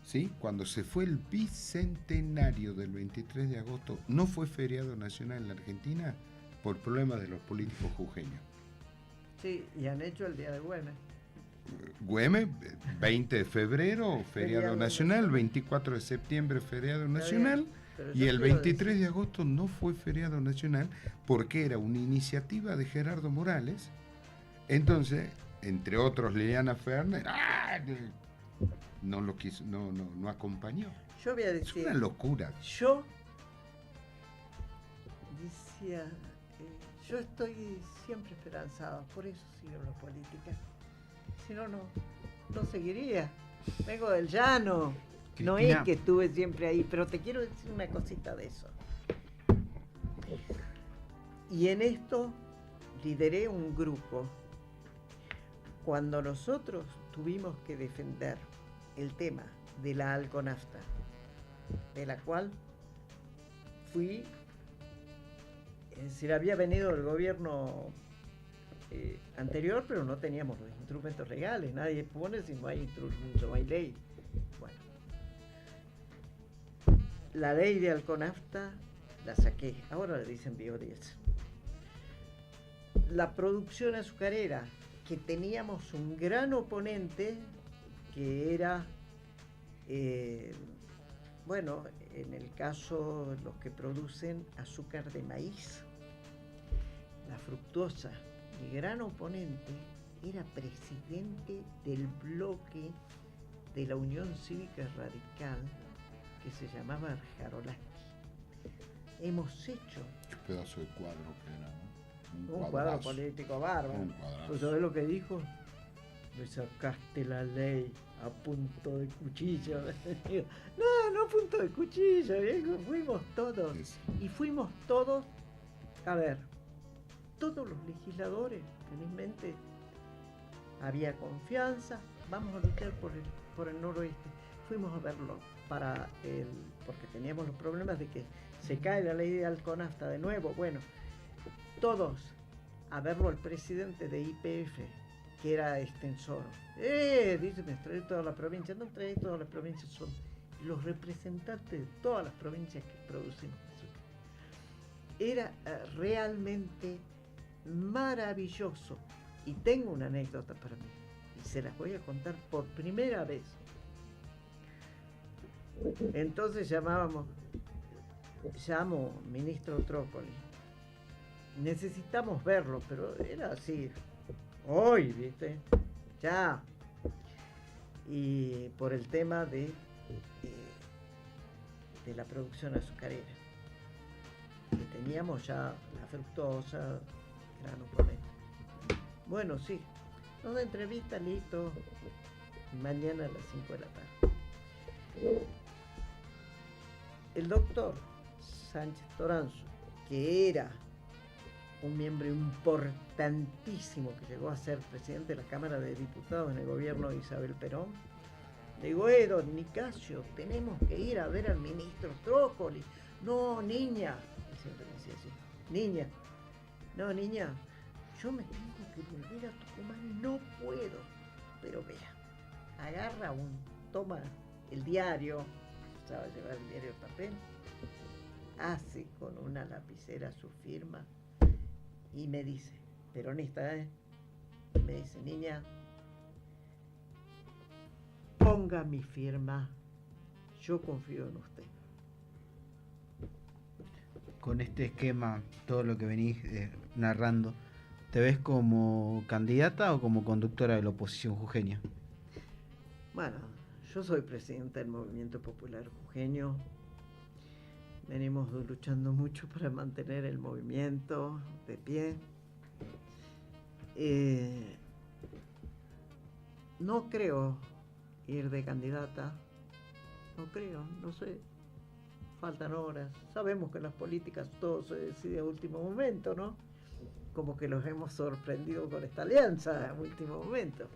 ¿sí? Cuando se fue el bicentenario del 23 de agosto, no fue feriado nacional en la Argentina por problemas de los políticos jujeños. Sí, y han hecho el Día de Güemes. Güemes, 20 de febrero, feriado Feriado nacional, nacional. 24 de septiembre, feriado Está nacional, bien, pero y yo el quiero 23 decir- de agosto no fue feriado nacional porque era una iniciativa de Gerardo Morales. Entonces, entre otros, Liliana Ferner, no lo quiso, no acompañó. Yo voy a Es decir, una locura. yo decía, yo estoy siempre esperanzado, por eso sigo la política. Si no, no seguiría. Vengo del llano. No es Cristina. que estuve siempre ahí, pero te quiero decir una cosita de eso. Y en esto lideré un grupo. Cuando nosotros tuvimos que defender el tema de la alconafta, de la cual fui, es decir, había venido el gobierno anterior, pero no teníamos los instrumentos legales, nadie pone si no hay no hay ley. Bueno, la ley de alconafta la saqué, ahora le dicen biodiesel. La producción azucarera, que teníamos un gran oponente, que era, bueno, en el caso los que producen azúcar de maíz, la fructosa, mi gran oponente era presidente del bloque de la Unión Cívica Radical, que se llamaba Jarolaski. Hemos hecho... Qué pedazo de cuadro que era, ¿no? Un cuadro político bárbaro. Un cuadrazo. Pues, ¿sabes lo que dijo? Me sacaste la ley a punto de cuchillo. No a punto de cuchillo, viejo. Fuimos todos. Es- Y fuimos todos, a ver, todos los legisladores, felizmente, había confianza. Vamos a luchar por el noroeste. Fuimos a verlo porque teníamos los problemas de que se cae la ley de alconafta de nuevo. Bueno, todos a verlo al presidente de YPF, que era extensor. Dice, me trae toda la provincia. No trae todas las provincias, son los representantes de todas las provincias que producimos azúcar. Era realmente maravilloso. Y tengo una anécdota para mí, y se las voy a contar por primera vez. Entonces llamo ministro Trócoli. Necesitamos verlo, pero era así, hoy, ¿viste? Ya. Y por el tema de la producción azucarera, que teníamos ya la fructosa, gran oponente. Bueno, sí, nos da entrevista, listo, mañana a las 5 de la tarde. El doctor Sánchez Toranzo, que era un miembro importantísimo, que llegó a ser presidente de la Cámara de Diputados en el gobierno de Isabel Perón, le digo, don Nicasio, tenemos que ir a ver al ministro Trócoli. No, niña, él siempre me decía así, niña, yo me tengo que volver a Tucumán, no puedo. Pero vea, toma el diario, usaba llevar el diario de papel, hace con una lapicera su firma y me dice, peronista, y me dice, niña, ponga mi firma, yo confío en usted. Con este esquema, todo lo que venís narrando, ¿te ves como candidata o como conductora de la oposición jujeña? Bueno, yo soy presidenta del Movimiento Popular Jujeño. Venimos luchando mucho para mantener el movimiento de pie. No creo ir de candidata, no sé, faltan horas. Sabemos que en las políticas todo se decide a último momento, ¿no? Como que los hemos sorprendido con esta alianza a último momento.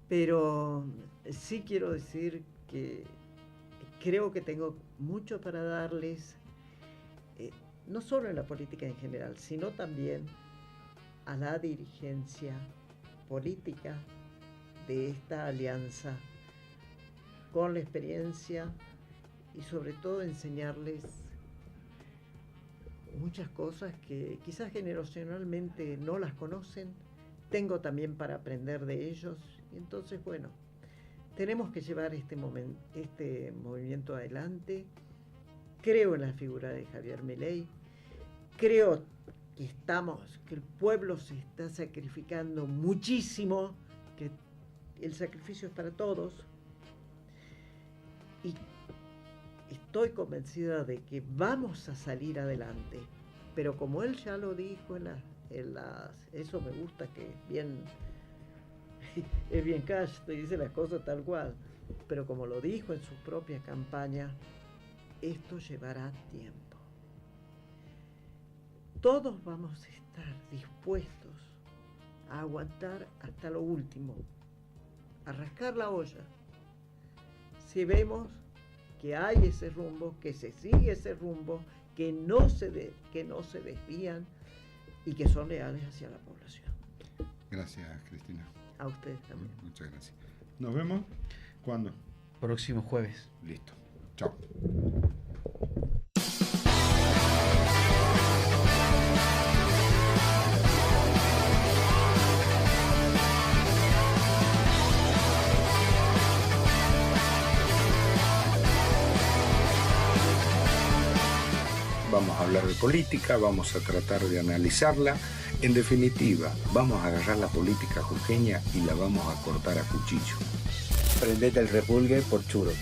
Pero sí quiero decir que creo que tengo mucho para darles, no solo en la política en general, sino también a la dirigencia política de esta alianza, con la experiencia y sobre todo enseñarles muchas cosas que quizás generacionalmente no las conocen. Tengo también para aprender de ellos. Y entonces, bueno, tenemos que llevar este movimiento adelante. Creo en la figura de Javier Milei. Creo que el pueblo se está sacrificando muchísimo, que el sacrificio es para todos. Y estoy convencida de que vamos a salir adelante. Pero como él ya lo dijo eso me gusta, que es bien casto y dice las cosas tal cual, pero como lo dijo en su propia campaña, esto llevará tiempo. todos vamos a estar dispuestos a aguantar hasta lo último, a rascar la olla, si vemos que hay ese rumbo, que se sigue ese rumbo, que no se desvían y que son leales hacia la población. Gracias, Cristina. A ustedes también. Muchas gracias. Nos vemos. ¿Cuándo? Próximo jueves. Listo. Chao. Vamos a hablar de política, vamos a tratar de analizarla. En definitiva, vamos a agarrar la política jujeña y la vamos a cortar a cuchillo. Prendete el repulgue por churo.